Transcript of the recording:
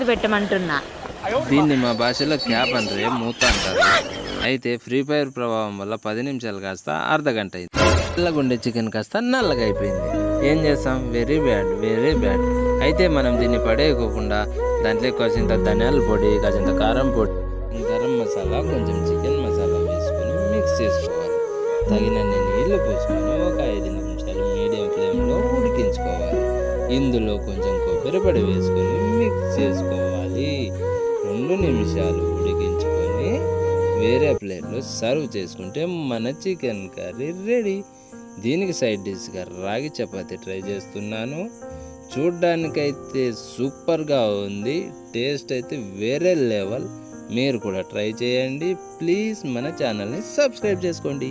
పెట్టమంటున్నా. దీన్ని మా భాషలో క్యాప్ అంటే మూత అంటారు. అయితే ఫ్రీ ఫైర్ ప్రభావం వల్ల 10 నిమిషాలు కాస్త అర్ధగంట అయింది. తెల్లగుండే చికెన్ కాస్త నల్లగా అయిపోయింది. ఏం చేస్తాం? Very bad, very bad. అయితే మనం దీన్ని పడేయకోకుండా దాంట్లో కాసింత ధనియాల పొడి, కాసింత కారం పొడి, గరం మసాలా, కొంచెం చికెన్ మసాలా వేసుకొని మిక్స్ చేసుకోవాలి. తగినన్ని నీళ్లు పోసుకొని ఒక 5 నిమిషాలు మీడియం ఫ్లేమ్లో ఉడికించుకోవాలి. ఇందులో కొంచెం కొబ్బరి పొడి వేసుకొని మిక్స్ చేసుకోవాలి. 2 నిమిషాలు ఉడికించుకొని వేరే ప్లేట్లో సర్వ్ చేసుకుంటే మన చికెన్ కర్రీ రెడీ. దీనికి సైడ్ డిష్గా రాగి చపాతీ ట్రై చేస్తున్నాను. చూడ్డానికైతే సూపర్గా ఉంది. టేస్ట్ అయితే వేరే లెవెల్. మీరు కూడా ట్రై చేయండి. ప్లీజ్ మన ఛానల్ని సబ్స్క్రైబ్ చేసుకోండి.